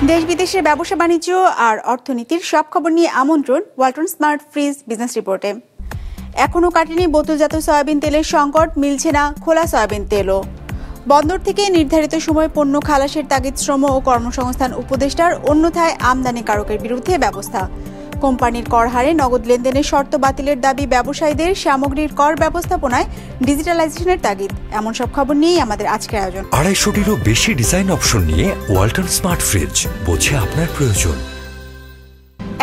দেশ বিদেশের ব্যবসা বাণিজ্য আর অর্থনীতির সব খবর নিয়ে আমন্ত্রণ ওয়ালটন স্মার্ট ফ্রিজ বিজনেস রিপোর্টে। এখনো কাটেনি বোতলজাত সয়াবিন তেলের সংকট, মিলছে না খোলা সয়াবিন তেলও। বন্দর থেকে নির্ধারিত সময় পণ্য খালাসের তাগিদ শ্রম ও কর্মসংস্থান উপদেষ্টার, অন্যথায় আমদানিকারকের বিরুদ্ধে ব্যবস্থা। কোম্পানির কর হারে নগদ লেনদেনের শর্ত বাতিলের দাবি ব্যবসায়ীদের, সামগ্রীর কর ব্যবস্থাপনায় ডিজিটালাইজেশনের তাগিদ। এমন সব খবর নিয়েই আমাদের আজকের আয়োজন। 250-টিরও বেশি ডিজাইন অপশন নিয়ে ওয়ালটন স্মার্ট ফ্রিজ, বোঝে আপনার প্রয়োজন।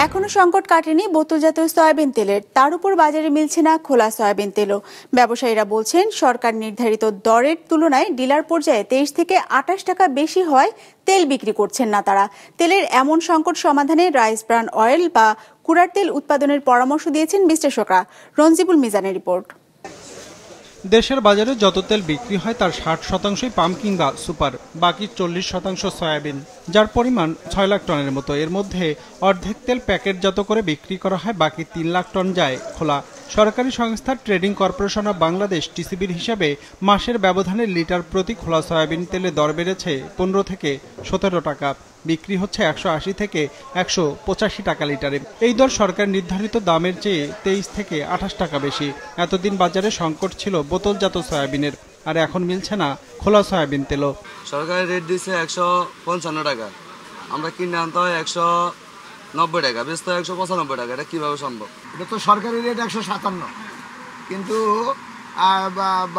এখনো সংকট কাটেনি বোতলজাত সয়াবিন তেলের, তার উপর বাজারে মিলছে না খোলা সয়াবিন তেলও। ব্যবসায়ীরা বলছেন, সরকার নির্ধারিত দরের তুলনায় ডিলার পর্যায়ে 23 থেকে 28 টাকা বেশি হয় তেল বিক্রি করছেন না তারা। তেলের এমন সংকট সমাধানে রাইস ব্রান অয়েল বা কুড়ার তেল উৎপাদনের পরামর্শ দিয়েছেন বিশ্লেষকরা। রঞ্জিবুল মিজানের রিপোর্ট। দেশের বাজারে যত তেল বিক্রি হয় তার 60%ই পাম কিংবা সুপার, বাকি 40% সয়াবিন, যার পরিমাণ 6 লাখ টনের মতো। এর মধ্যে অর্ধেক তেল প্যাকেটজাত করে বিক্রি করা হয়, বাকি 3 লাখ টন যায় খোলা। সরকারি সংস্থা ট্রেডিং কর্পোরেশন অব বাংলাদেশ টিসিবির হিসাবে মাসের ব্যবধানে লিটার প্রতি খোলা সয়াবিন তেলে দর বেড়েছে 15 থেকে 17 টাকা, বিক্রি হচ্ছে 180 থেকে 185 টাকা লিটারে। এই দর সরকার নির্ধারিত দামের চেয়ে 23 থেকে 28 টাকা বেশি। এতদিন বাজারে সংকট ছিল বোতলজাত সয়াবিনের, আর এখন মিলছে না খোলা সয়াবিন তেলও। সরকারের রেট দিচ্ছে 155 টাকা, আমরা কিনে আনতে হয় 190 টাকা, বেচতে হয় 195 টাকা। এটা কিভাবে সম্ভব? এটা তো সরকারি রেট 157, কিন্তু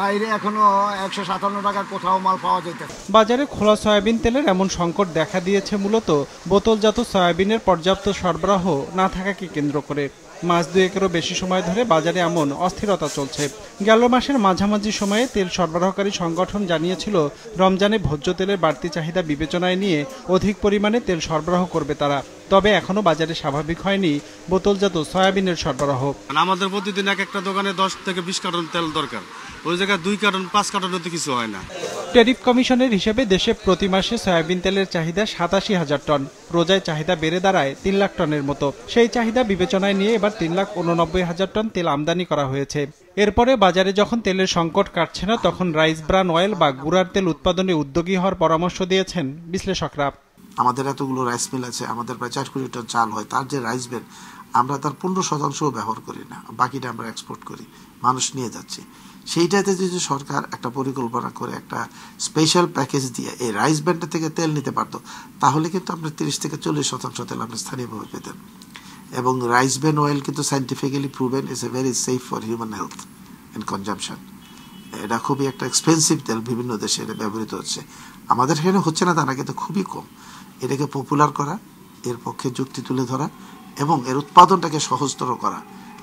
বাইরে এখনো 157 টাকা কোথাও মাল পাওয়া যাইতেছে। বাজারে খোলা সয়াবিন তেলের এমন সংকট দেখা দিয়েছে মূলত বোতলজাত সয়াবিনের পর্যাপ্ত সরবরাহ না থাকাকে কেন্দ্র করে। মাস দুয়েকেরও বেশি সময় ধরে বাজারে এমন অস্থিরতা চলছে। গেল মাসের মাঝামাঝি সময়ে তেল সরবরাহকারী সংগঠন জানিয়েছিল, রমজানে ভোজ্য তেলের বাড়তি চাহিদা বিবেচনায় নিয়ে অধিক পরিমাণে তেল সরবরাহ করবে তারা। তবে এখনো বাজারে স্বাভাবিক হয়নি বোতলজাত সয়াবিনের সরবরাহ। আমাদের প্রতিদিন এক একটা দোকানে 10 থেকে 20 কার্টন তেল দরকার, ওই জায়গায় 2 কার্টন 5 কার্টনে তো কিছু হয় না। ট্যারিফ কমিশনের হিসেবে দেশে প্রতি মাসে সয়াবিন তেলের চাহিদা 87,000 টন, রোজায় চাহিদা বেড়ে দাঁড়ায় 3 লাখ টনের মতো। সেই চাহিদা বিবেচনায় নিয়ে এবার 3,89,000 টন তেল আমদানি করা হয়েছে। এরপরে বাজারে যখন তেলের সংকট কাটছে না, তখন রাইস ব্রান অয়েল বা গুড়ার তেল উৎপাদনে উদ্যোগী হওয়ার পরামর্শ দিয়েছেন বিশ্লেষকরা। আমাদের এতগুলো রাইস মিল আছে, আমাদের প্রায় 4 কোটি টন চাল হয়, তার যে রাইস ব্রেন আমরা তার 15% ব্যবহার করি না, বাকিটা আমরা এক্সপোর্ট করি, মানুষ নিয়ে যাচ্ছে। সেইটাতে যদি সরকার একটা পরিকল্পনা করে একটা স্পেশাল প্যাকেজ দিয়ে এই রাইস ব্র্যান্ডের থেকে তেল নিতে পারতো, তাহলে কিন্তু আপনার 30 থেকে 40% তেল আপনি স্থানীয়ভাবে পেতেন। এবং রাইস ব্র্যান অয়েল কিন্তু scientifically proven is a very safe for human health and consumption. এটা খুবই একটা এক্সপেন্সিভ তেল, বিভিন্ন দেশে এটা ব্যবহৃত হচ্ছে। আমাদের এখানে হচ্ছে না তা না, কিন্তু খুবই কম। এটাকে পপুলার করা, এর পক্ষে যুক্তি তুলে ধরা এবং এর উৎপাদনটাকে সহজতর করা,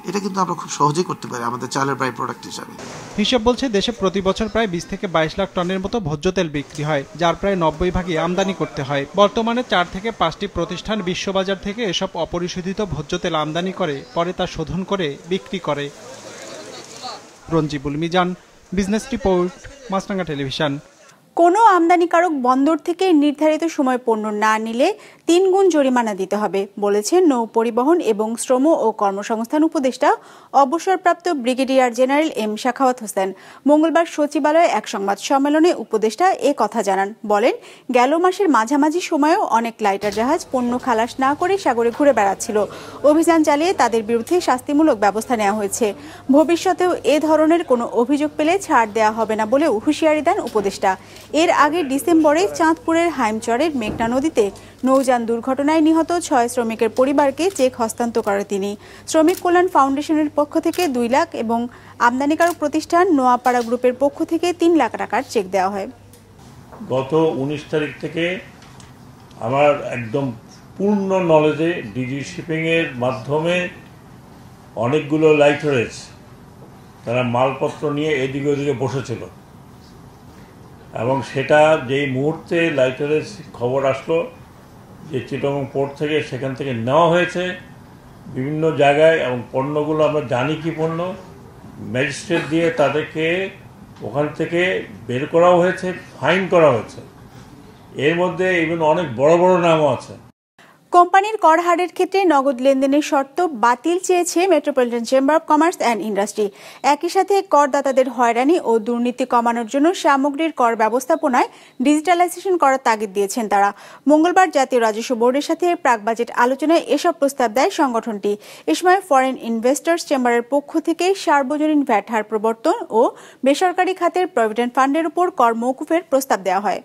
এটা কিন্তু আমরা খুব সহজেই করতে পারি আমাদের চালের বাই প্রোডাক্ট হিসাবে। হিসাব বলছে দেশে প্রতি বছর প্রায় 20 থেকে 22 লাখ টনের মতো ভোজ্য তেল বিক্রি হয়, যার প্রায় 90 ভাগই আমদানি করতে হয়। বর্তমানে 4 থেকে 5টি প্রতিষ্ঠান বিশ্ববাজার থেকে এসব অপরিশোধিত ভোজ্য তেল আমদানি করে, পরে তা শোধন করে বিক্রি করে। রঞ্জিবুল মিজান, বিজনেস রিপোর্ট, মাছরাঙা টেলিভিশন। কোনো আমদানিকারক বন্দর থেকে নির্ধারিত সময় পণ্য না নিলে 3 গুণ জরিমানা দিতে হবে বলেছেন নৌ পরিবহন এবং শ্রম ও কর্মসংস্থান উপদেষ্টা অবসরপ্রাপ্ত brigadier general M Shakhawat Hossain. মঙ্গলবার সচিবালয়ে এক সংবাদ সম্মেলনে উপদেষ্টা এ কথা জানান। বলেন, গেল মাসের মাঝামাঝি সময়েও অনেক লাইটার জাহাজ পণ্য খালাস না করে সাগরে ঘুরে বেড়াচ্ছিল। অভিযান চালিয়ে তাদের বিরুদ্ধে শাস্তিমূলক ব্যবস্থা নেওয়া হয়েছে। ভবিষ্যতেও এ ধরনের কোনো অভিযোগ পেলে ছাড় দেওয়া হবে না বলেও হুঁশিয়ারি দেন উপদেষ্টা। এর আগে ডিসেম্বরে চাঁদপুরের হাইমচরের মেঘনা নদীতে নৌযান দুর্ঘটনায় নিহত 6 শ্রমিকের পরিবারকে চেক হস্তান্তর করেন তিনি। শ্রমিক কল্যাণ ফাউন্ডেশনের পক্ষ থেকে 2 লাখ এবং আমদানিকারক প্রতিষ্ঠান নোয়াপাড়া গ্রুপের পক্ষ থেকে 3 লাখ টাকার চেক দেওয়া হয়। গত 19 তারিখ থেকে আমার একদম পূর্ণ নলেজে ডিজি শিপিং এর মাধ্যমে অনেকগুলো লাইটারেজ তারা মালপত্র নিয়ে এদিকে ওদিকে বসেছিল, এবং সেটা যেই মুহূর্তে লাইটারেজ খবর আসলো যে চিটাগং পোর্ট থেকে, সেখান থেকে নেওয়া হয়েছে বিভিন্ন জায়গায়, এবং পণ্যগুলো আমরা জানি কি পণ্য, ম্যাজিস্ট্রেট দিয়ে তাদেরকে ওখান থেকে বের করাও হয়েছে, ফাইন করা হয়েছে। এর মধ্যে ইভেন অনেক বড় বড় নামও আছে। কোম্পানির কর হারের ক্ষেত্রে নগদ লেনদেনের শর্ত বাতিল চেয়েছে metropolitan chamber of commerce and industry. একই সাথে করদাতাদের হয়রানি ও দুর্নীতি কমানোর জন্য সামগ্রীর কর ব্যবস্থাপনায় ডিজিটালাইজেশন করার তাগিদ দিয়েছেন তারা। মঙ্গলবার জাতীয় রাজস্ব বোর্ডের সাথে প্রাক বাজেট আলোচনায় এসব প্রস্তাব দেয় সংগঠনটি। এ সময় ফরেন ইনভেস্টর্স চেম্বারের পক্ষ থেকে সার্বজনীন ভ্যাট হার প্রবর্তন ও বেসরকারি খাতের প্রভিডেন্ট ফান্ডের উপর কর মওকুফের প্রস্তাব দেওয়া হয়।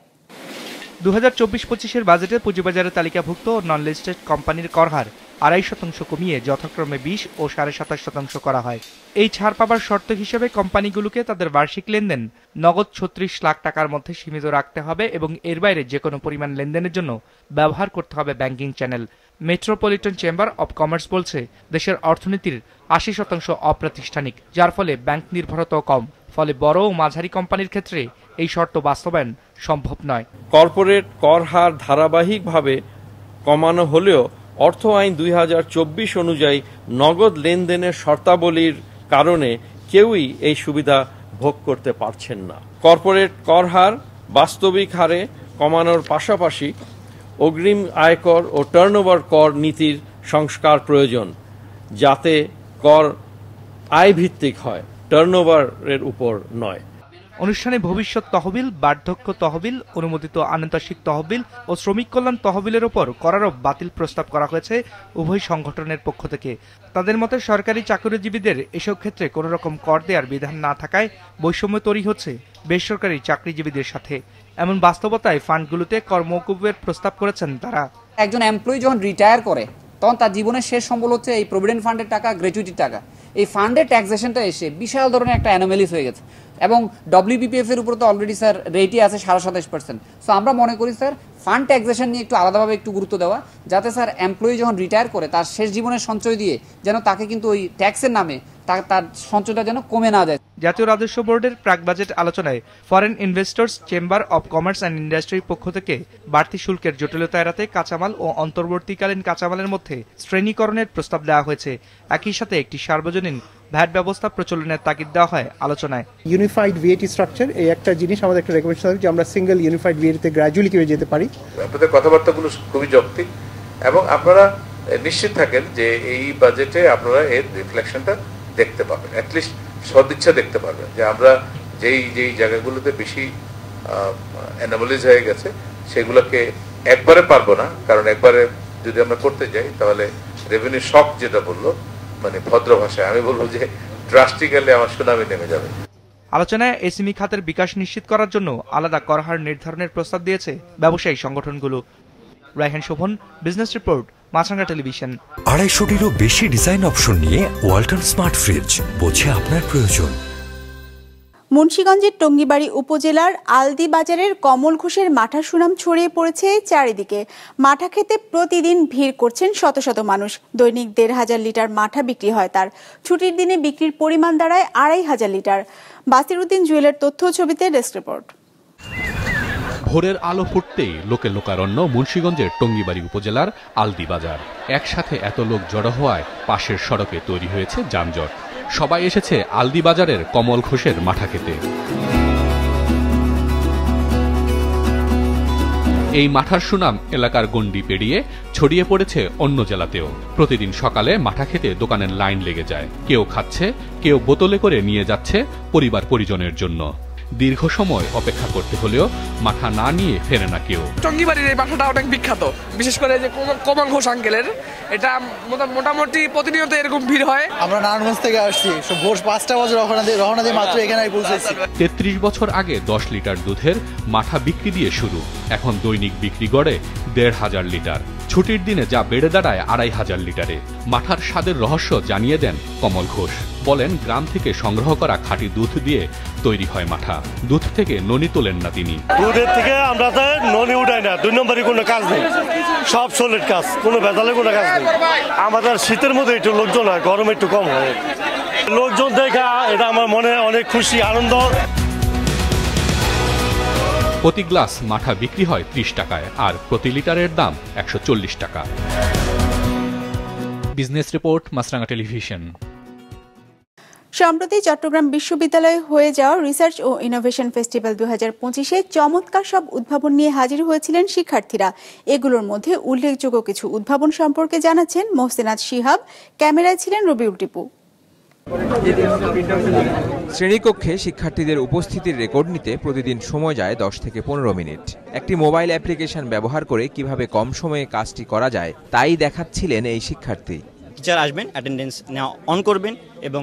2024-25 বাজেটে পুঁজিবাজারে তালিকাভুক্ত ও নন লিস্টেড কোম্পানির কর হার 2.5% কমিয়ে যথাক্রমে 20 ও 27.5% করা হয়। এই ছাড় পাবার শর্ত হিসেবে কোম্পানিগুলোকে তাদের বার্ষিক লেনদেন নগদ 36 লাখ টাকার মধ্যে সীমিত রাখতে হবে এবং এর বাইরে যে কোনো পরিমাণ লেনদেনের জন্য ব্যবহার করতে হবে banking channel. Metropolitan chamber of commerce বলছে, দেশের অর্থনীতির 80% অপ্রাতিষ্ঠানিক, যার ফলে ব্যাংক নির্ভরতাও কম। ফলে বড় ও মাঝারি কোম্পানির ক্ষেত্রে এই শর্ত বাস্তবায়ন সম্ভব নয়। কর্পোরেট কর হার ধারাবাহিকভাবে কমানো হলেও অর্থ আইন 2024 অনুযায়ী নগদ লেনদেনের শর্তাবলীর কারণে কেউই এই সুবিধা ভোগ করতে পারছেন না। কর্পোরেট কর হার বাস্তবিক হারে কমানোর পাশাপাশি অগ্রিম আয়কর ও টার্নওভার কর নীতির সংস্কার প্রয়োজন, যাতে কর আয় ভিত্তিক হয়, টার্নওভারের উপর নয়। অনুষ্ঠানে ভবিষ্যৎ তহবিল, বার্ধক্য তহবিল, অনুমোদিত আনন্তাসিক তহবিল ও শ্রমিক কল্যাণ তহবিলের ওপর করারও বাতিল প্রস্তাব করা হয়েছে উভয় সংগঠনের পক্ষ থেকে। তাদের মতে সরকারি চাকরিজীবীদের এসব ক্ষেত্রে কোনো রকম কর দেওয়ার বিধান না থাকায় বৈষম্য তৈরি হচ্ছে বেসরকারি চাকরিজীবীদের সাথে। এমন বাস্তবতায় ফান্ডগুলোতে কর মওকুফের প্রস্তাব করেছেন তারা। একজন এমপ্লয়ি যখন রিটায়ার করে তখন তার জীবনের শেষ সম্বল হচ্ছে এই প্রভিডেন্ট ফান্ডের টাকা, গ্র্যাচুইটির টাকা। এই ফান্ডের ট্যাক্সেশনটা এসে বিশাল ধরনের একটা অ্যানোমালিস হয়ে গেছে এবং WBPF এর উপর তো অলরেডি স্যার রেটই আছে 27.5%। সো আমরা মনে করি স্যার ফান্ড ট্যাক্সেশন নিয়ে একটু আলাদাভাবে একটু গুরুত্ব দেওয়া, যাতে স্যার এমপ্লয়ি যখন রিটায়ার করে তার শেষ জীবনের সঞ্চয় দিয়ে যেন তাকে কিন্তু ওই ট্যাক্সের নামে তার সঞ্চয়টা যেন কমে না যায়। জাতীয় রাজস্ব বোর্ডের প্রাক বাজেট আলোচনায় foreign investors chamber of commerce and ইন্ডাস্ট্রির পক্ষ থেকে বাড়তি শুল্কের জটিলতা এড়াতে কাঁচামাল ও অন্তর্বর্তীকালীন কাঁচামালের মধ্যে শ্রেণীকরণের প্রস্তাব দেওয়া হয়েছে। একই সাথে একটি সার্বজনীন ভ্যাট ব্যবস্থা প্রচলনের তাগিদ দেওয়া হয় আলোচনায়। ইউনিফাইড ভিএটি স্ট্রাকচার এই একটা জিনিস, আমাদের একটা রেকমেন্ডেশন আছে যে আমরা সিঙ্গেল ইউনিফাইড ভিএটিতে গ্র্যাজুয়ালি কিভাবে যেতে পারি। আপনাদের কথাবার্তাগুলো খুবই যৌক্তিক এবং আপনারা নিশ্চিত থাকেন যে এই বাজেটে আপনারা এর রিফ্লেকশনটা দেখতে পাবেন, অ্যাটলিস্ট সদিচ্ছা দেখতে পারবেন যে আমরা যেই জায়গাগুলোতে বেশি অ্যানোমালিজ হয়ে গেছে সেগুলোকে একবারে পারবো না, কারণ একবারে যদি আমরা করতে যাই তাহলে রেভিনিউ শক যেটা বললো, মানে ভদ্র ভাষায় আমি বলবো যে ড্রাস্টিক্যালি আমার সুনামি নেমে যাবে। আলোচনায় এসএমই খাতের বিকাশ নিশ্চিত করার জন্য আলাদা কর হার নির্ধারণের প্রস্তাব দিয়েছে ব্যবসায়ী সংগঠনগুলো। রায়হান শোভন, বিজনেস রিপোর্ট, মাছরাঙা টেলিভিশন। 250-টিরও বেশি ডিজাইন অপশন নিয়ে ওয়ালটন স্মার্ট ফ্রিজ, বোঝে আপনার প্রয়োজন। মুন্সিগঞ্জের টঙ্গীবাড়ি উপজেলার আলদি বাজারের কমল ঘোষের মাঠার সুনাম ছড়িয়ে পড়েছে চারিদিকে। মাঠা খেতে প্রতিদিন ভিড় করছেন শত শত মানুষ। দৈনিক 1,500 লিটার মাঠা বিক্রি হয় তার। ছুটির দিনে বিক্রির পরিমাণ দাঁড়ায় 2,500 লিটার। বাসিরউদ্দিন জুয়েলের তথ্য ছবিতে ডেস্ক রিপোর্ট। ভোরের আলো ফুটতেই লোকে লোকারণ্য মুন্সিগঞ্জের টঙ্গীবাড়ি উপজেলার আলদি বাজার। একসাথে এত লোক জড়ো হওয়ায় পাশের সড়কে তৈরি হয়েছে যানজট। সবাই এসেছে আলদি বাজারের কমল ঘোষের মাঠা খেতে। এই মাঠার সুনাম এলাকার গণ্ডি পেরিয়ে ছড়িয়ে পড়েছে অন্য জেলাতেও। প্রতিদিন সকালে মাঠা খেতে দোকানের লাইন লেগে যায়। কেউ খাচ্ছে, কেউ বোতলে করে নিয়ে যাচ্ছে পরিবার পরিজনের জন্য। দীর্ঘ সময় অপেক্ষা করতে হলেও মাঠা না নিয়ে ফেরে না কেউ। টঙ্গীবাড়ির এই মাঠাটা অনেক বিখ্যাত, বিশেষ করে যে কমল ঘোষ আঙ্কেলের, এটা মোটামুটি প্রতিনিয়ত এরকম ভিড় হয়। আমরা নারায়ণগঞ্জ থেকে আসছি, ভোর 5টা বাজে রওনা দিয়ে মাত্র এখানে পৌঁছেছি। 33 বছর আগে 10 লিটার দুধের মাঠা বিক্রি দিয়ে শুরু, এখন দৈনিক বিক্রি গড়ে 1,500 লিটার। ছুটির দিনে যা বেড়ে দাঁড়ায় 2,500 লিটারে। মাঠার স্বাদের রহস্য জানিয়ে দেন কমল ঘোষ। বলেন, গ্রাম থেকে সংগ্রহ করা খাঁটি দুধ দিয়ে তৈরি হয় মাঠা। দুধ থেকে ননি তোলেন না তিনি। দুধের থেকে আমরা তো ননি উঠাই না, 2 নম্বরই কোনো কাজ নেই, সব সলিড কাজ, কোনো ভেজালের কোনো কাজ নেই। আমাদের শীতের মধ্যে একটু লোকজন হয়, গরমে একটু কম হয়। লোকজন দেখা এটা আমার মনে অনেক খুশি, আনন্দ। প্রতি গ্লাস মাঠা বিক্রি হয় 30 টাকায়, আর প্রতি লিটারের দাম 140 টাকা। বিজনেস রিপোর্ট, মাছরাঙা টেলিভিশন। সম্প্রতি চট্টগ্রাম বিশ্ববিদ্যালয়ে হয়ে যাওয়া রিসার্চ ও ইনোভেশন ফেস্টিভ্যাল 2025-এ চমৎকার সব উদ্ভাবন নিয়ে হাজির হয়েছিলেন শিক্ষার্থীরা। এগুলোর মধ্যে উল্লেখযোগ্য কিছু উদ্ভাবন সম্পর্কে জানাচ্ছেন মোহসেনাত শিহাব। ক্যামেরায় ছিলেন রবিউল টিপু। শ্রেণীকক্ষে শিক্ষার্থীদের উপস্থিতির রেকর্ড নিতে প্রতিদিন সময় যায় 10 থেকে 15 মিনিট। একটি মোবাইল অ্যাপ্লিকেশন ব্যবহার করে কিভাবে কম সময়ে কাজটি করা যায় তাই দেখাচ্ছিলেন এই শিক্ষার্থী। টিচার আসবেন, অ্যাটেন্ডেন্স নেওয়া অন করবেন এবং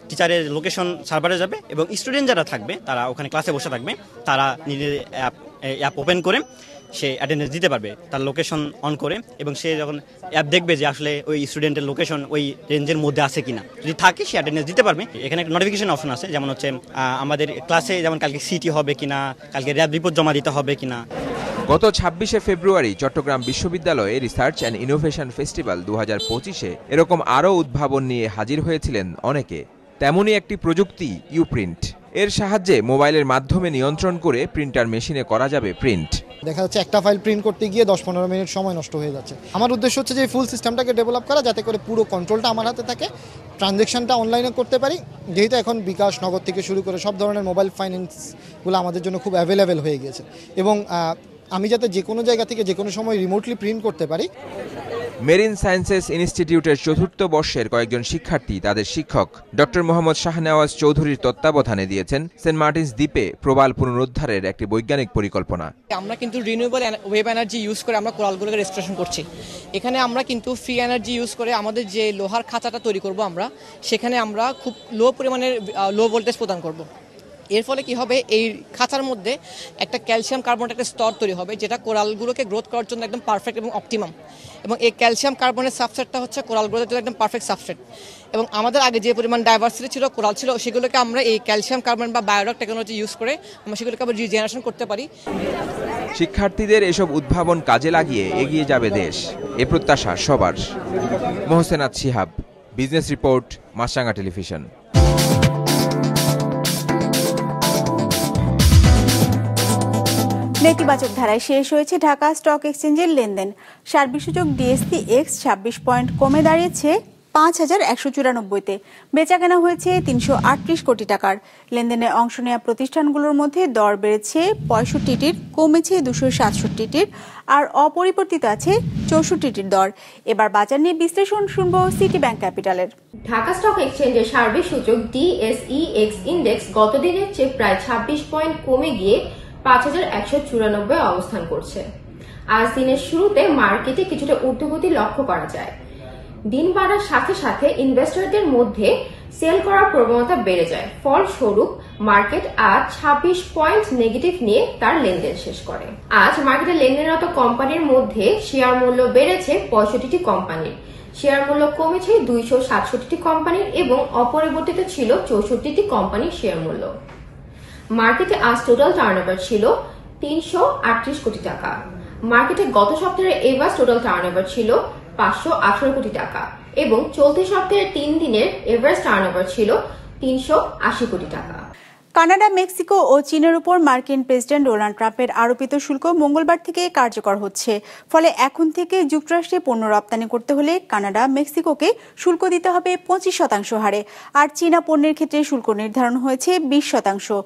টিচারের লোকেশন সার্ভারে যাবে এবং স্টুডেন্ট যারা থাকবে তারা ওখানে ক্লাসে বসে থাকবে, তারা নিজের অ্যাপ ওপেন করে সে অ্যাটেন্ডেন্স দিতে পারবে তার লোকেশন অন করে, এবং সে যখন অ্যাপ দেখবে যে আসলে ওই স্টুডেন্টের লোকেশন ওই রেঞ্জের মধ্যে আছে কিনা, যদি থাকে সে অ্যাটেন্ডেন্স দিতে পারবে। এখানে একটা নোটিফিকেশন অপশন আছে, যেমন হচ্ছে আমাদের ক্লাসে যেমন কালকে সিটি হবে কিনা, কালকে র্যাব রিপোর্ট জমা দিতে হবে কিনা। গত 26শে ফেব্রুয়ারি চট্টগ্রাম বিশ্ববিদ্যালয়ে রিসার্চ অ্যান্ড ইনোভেশন ফেস্টিভ্যাল 2025-এ এরকম আরও উদ্ভাবন নিয়ে হাজির হয়েছিলেন অনেকে। তেমনই একটি প্রযুক্তি ইউপ্রিন্ট। এর সাহায্যে মোবাইলের মাধ্যমে নিয়ন্ত্রণ করে প্রিন্টার মেশিনে করা যাবে প্রিন্ট। দেখা যাচ্ছে একটা ফাইল প্রিন্ট করতে গিয়ে 10-15 মিনিট সময় নষ্ট হয়ে যাচ্ছে। আমার উদ্দেশ্য হচ্ছে যে ফুল সিস্টেমটাকে ডেভেলপ করা, যাতে করে পুরো কন্ট্রোলটা আমার হাতে থাকে, ট্রানজ্যাকশনটা অনলাইনে করতে পারি। যেহেতু এখন বিকাশ, নগদ থেকে শুরু করে সব ধরনের মোবাইল ফাইন্যান্সগুলো আমাদের জন্য খুব অ্যাভেলেবেল হয়ে গেছে, এবং আমি যাতে যে কোনো জায়গা থেকে যে কোনো সময় রিমোটলি প্রিন্ট করতে পারি। মেরিন সায়েন্সেস ইনস্টিটিউটের 4র্থ বর্ষের কয়েকজন শিক্ষার্থী তাদের শিক্ষক ডক্টর মোহাম্মদ শাহনেওয়াজ চৌধুরীর তত্ত্বাবধানে দিয়েছেন সেন্ট মার্টিনস দ্বীপে প্রবাল পুনরুদ্ধারের একটি বৈজ্ঞানিক পরিকল্পনা। আমরা কিন্তু রিনিউয়েবল ওয়েব এনার্জি ইউজ করে আমরা কোরালগুলোকে রেস্টোরেশন করছি। এখানে আমরা কিন্তু ফ্রি এনার্জি ইউজ করে আমাদের যে লোহার খাঁচাটা তৈরি করব আমরা, সেখানে আমরা খুব লো পরিমাণের লো ভোল্টেজ প্রদান করব। এর ফলে কি হবে, এই খাঁচার মধ্যে একটা ক্যালসিয়াম কার্বনের একটা স্তর তৈরি হবে, যেটা কোরালগুলোকে গ্রোথ করার জন্য একদম পারফেক্ট এবং অপটিমাম। এবং এই ক্যালসিয়াম কার্বনের সাবস্ট্রেটটা হচ্ছে কোরালগুলোর জন্য একদম পারফেক্ট সাবস্ট্রেট। এবং আমাদের আগে যে পরিমাণ ডাইভার্সিটি ছিল, কোরাল ছিল, সেগুলোকে আমরা এই ক্যালসিয়াম কার্বন বা বায়োডক টেকনোলজি ইউজ করে আমরা সেগুলোকে আবার রিজেনারেশন করতে পারি। শিক্ষার্থীদের এসব উদ্ভাবন কাজে লাগিয়ে এগিয়ে যাবে দেশ, এ প্রত্যাশা সবার। মোহসেনাত শিহাব, বিজনেস রিপোর্ট, মাছরাঙা টেলিভিশন। নেতিবাচক ধারায় শেষ হয়েছে ঢাকা স্টক এক্সচেঞ্জের লেনদেন। সার্বিক সূচক ডিএসসি এক্স 26 পয়েন্ট কমে দাঁড়িয়েছে 5194-তে। বেচাকেনা হয়েছে 338 কোটি টাকার। লেনদেনে অংশ নেওয়া প্রতিষ্ঠানগুলোর মধ্যে দর বেড়েছে 65টির, কমেছে 267টির, আর অপরিবর্তিত আছে 64টির দর। এবার বাজার নিয়ে বিশ্লেষণ শুনবো সিটি ব্যাংক ক্যাপিটালের। ঢাকা স্টক এক্সচেঞ্জের সার্বিক সূচক ডিএসই এক্স ইন্ডেক্স গত দিনের চেয়ে প্রায় 26 পয়েন্ট কমে গিয়ে 5194 অবস্থান করছে। আজ দিনের শুরুতে মার্কেটে কিছুটা ঊর্ধ্বগতি লক্ষ্য করা যায়। দিন বাড়ার সাথে সাথে ইনভেস্টরদের মধ্যে সেল করার প্রবণতা বেড়ে যায়। ফলস্বরূপ মার্কেট আজ 26 পয়েন্ট নেগেটিভ নিয়ে তার লেনদেন শেষ করে। আজ মার্কেটে লেনদেনরত কোম্পানির মধ্যে শেয়ার মূল্য বেড়েছে 65টি কোম্পানির, শেয়ার মূল্য কমেছে 267টি কোম্পানির এবং অপরিবর্তিত ছিল 64টি কোম্পানির শেয়ার মূল্য। মার্কেটে আজ টোটাল টার্নওভার ছিল 338 কোটি টাকা। মার্কেটে গত সপ্তাহের এভারেজ টোটাল টার্নওভার ছিল 518 কোটি টাকা এবং চলতি সপ্তাহের 3 দিনের এভারেজ টার্নওভার ছিল 380 কোটি টাকা। কানাডা, মেক্সিকো ও চীনের উপর মার্কিন প্রেসিডেন্ট ডোনাল্ড ট্রাম্পের আরোপিত শুল্ক মঙ্গলবার থেকে কার্যকর হচ্ছে। ফলে এখন থেকে যুক্তরাষ্ট্রে পণ্য রপ্তানি করতে হলে কানাডা, মেক্সিকোকে শুল্ক দিতে হবে 25% হারে, আর চীনা পণ্যের ক্ষেত্রে শুল্ক নির্ধারণ হয়েছে 20%।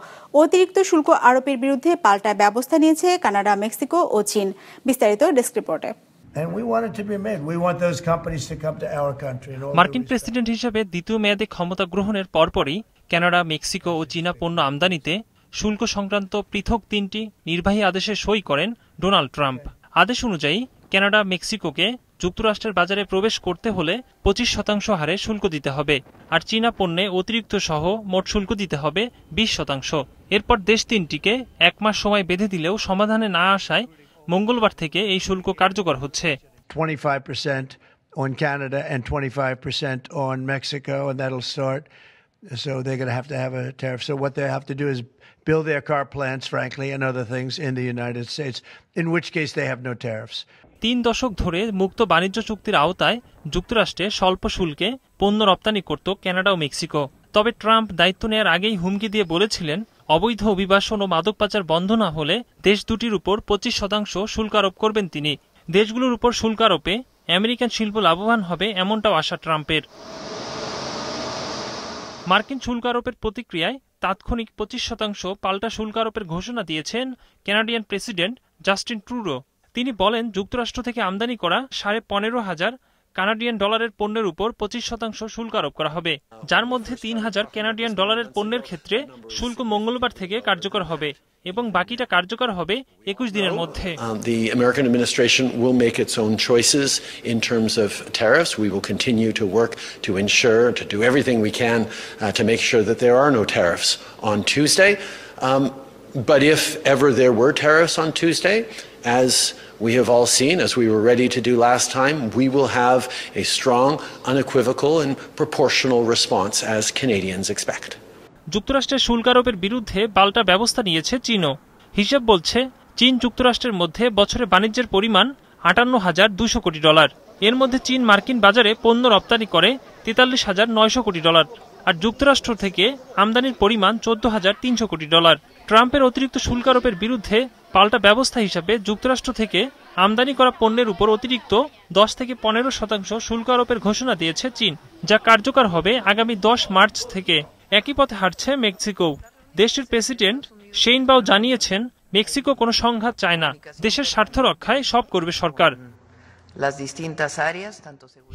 অতিরিক্ত শুল্ক আরোপের বিরুদ্ধে পাল্টা ব্যবস্থা নিয়েছে কানাডা, মেক্সিকো ও চীন। বিস্তারিত ডেস্ক রিপোর্টে। মার্কিন প্রেসিডেন্ট হিসেবে দ্বিতীয় মেয়াদে ক্ষমতা গ্রহণের পরপরই কানাডা, মেক্সিকো ও চীনা পণ্য আমদানিতে শুল্ক সংক্রান্ত পৃথক 3টি নির্বাহী আদেশে সই করেন ডোনাল্ড ট্রাম্প। আদেশ অনুযায়ী কানাডা, মেক্সিকোকে যুক্তরাষ্ট্রের বাজারে প্রবেশ করতে হলে 25% হারে শুল্ক দিতে হবে, আর চীনা পণ্যে অতিরিক্ত সহ মোট শুল্ক দিতে হবে 20%। এরপর দেশ তিনটিকে 1 মাস সময় বেঁধে দিলেও সমাধানে না আসায় মঙ্গলবার থেকে এই শুল্ক কার্যকর হচ্ছে। 25% on Canada and 25% on Mexico, and that'll start. So they're going to have a tariff. So what they have to do is build their car plants, frankly, and other things in the United States, in which case they have no tariffs. 3 দশক ধরে মুক্ত বাণিজ্য চুক্তির আওতায় যুক্তরাষ্ট্রে স্বল্প শুল্কে পণ্য রপ্তানি করত কানাডা ও মেক্সিকো। তবে ট্রাম্প দায়িত্ব নেওয়ার আগেই হুমকি দিয়ে বলেছিলেন, অবৈধ অভিবাসন ও মাদক পাচার বন্ধ না হলে দেশ দুটির উপর 25% শুল্ক আরোপ করবেন তিনি। দেশগুলোর উপর শুল্ক আরোপে আমেরিকান শিল্প লাভবান হবে, এমনটাও আশা ট্রাম্পের। মার্কিন শুল্ক আরোপের প্রতিক্রিয়ায় তাৎক্ষণিক 25% পাল্টা শুল্ক আরোপের ঘোষণা দিয়েছেন কানাডিয়ান প্রেসিডেন্ট জাস্টিন ট্রুডো। তিনি বলেন, যুক্তরাষ্ট্র থেকে আমদানি করা $15,500 কানাডিয়ান ডলারের পণ্যের উপর 25% শুল্ক আরোপ করা হবে, যার মধ্যে $3,000 কানাডিয়ান ডলারের পণ্যের ক্ষেত্রে শুল্ক মঙ্গলবার থেকে কার্যকর হবে এবং বাকিটা কার্যকর হবে 21 দিনের মধ্যে। The American administration will make its own choices in terms of tariffs. We will continue to work to ensure, to do everything we can to make sure that there are no tariffs on Tuesday. But if ever there were tariffs on Tuesday, as we have all seen, as we were ready to do last time, we will have a strong, unequivocal and proportional response as Canadians expect. যুক্তরাষ্ট্রের শুল্ক আরোপের বিরুদ্ধে পাল্টা ব্যবস্থা নিয়েছে চীনও। হিসাব বলছে, চীন যুক্তরাষ্ট্রের মধ্যে বছরে বাণিজ্যের পরিমাণ $58,200 কোটি। এর মধ্যে চীন মার্কিন বাজারে পণ্য রপ্তানি করে $43,900 কোটি আর যুক্তরাষ্ট্র থেকে আমদানির পরিমাণ $14,300 কোটি। ট্রাম্পের অতিরিক্ত শুল্ক আরোপের বিরুদ্ধে পাল্টা ব্যবস্থা হিসাবে যুক্তরাষ্ট্র থেকে আমদানি করা পণ্যের উপর অতিরিক্ত 10 থেকে 15% শুল্ক আরোপের ঘোষণা দিয়েছে চীন, যা কার্যকর হবে আগামী 10 মার্চ থেকে। একই পথে হাঁটছে মেক্সিকো। দেশটির প্রেসিডেন্ট শেইনবাও জানিয়েছেন, মেক্সিকো কোনো সংঘাত চায় না, দেশের স্বার্থ রক্ষায় সব করবে সরকার।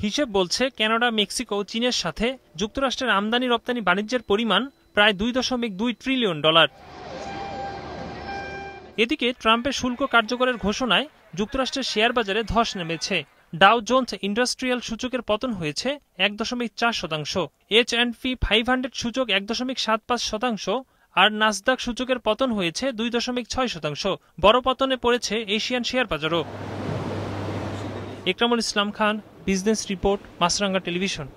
হিসেব বলছে, কানাডা, মেক্সিকো, চীনের সাথে যুক্তরাষ্ট্রের আমদানি রপ্তানি বাণিজ্যের পরিমাণ প্রায় $2.2 ট্রিলিয়ন। এদিকে ট্রাম্পের শুল্ক কার্যকরের ঘোষণায় যুক্তরাষ্ট্রের শেয়ার বাজারে ধস নেমেছে। ডাও জোন্স ইন্ডাস্ট্রিয়াল সূচকের পতন হয়েছে 1.4%, H&P 500 সূচক 1.75% আর নাসদাক সূচকের পতন হয়েছে 2.6%। বড় পতনে পড়েছে এশিয়ান শেয়ার বাজারও। ইকরামুল ইসলাম খান, বিজনেস রিপোর্ট, মাছরাঙ্গা টেলিভিশন।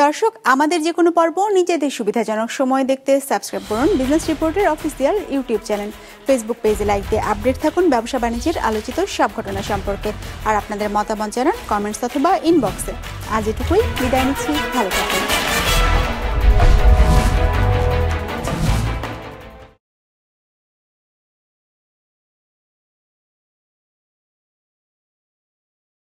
দর্শক, আমাদের যে কোনো পর্ব নিজেদের সুবিধাজনক সময় দেখতে সাবস্ক্রাইব করুন বিজনেস রিপোর্টের অফিসিয়াল ইউটিউব চ্যানেল। ফেসবুক পেজে লাইক দিয়ে আপডেট থাকুন ব্যবসা বাণিজ্যের আলোচিত সব ঘটনা সম্পর্কে। আর আপনাদের মতামত জানান কমেন্টস অথবা ইনবক্সে। আজ এটুকুই, বিদায় নিচ্ছি, ভালো থাকুন।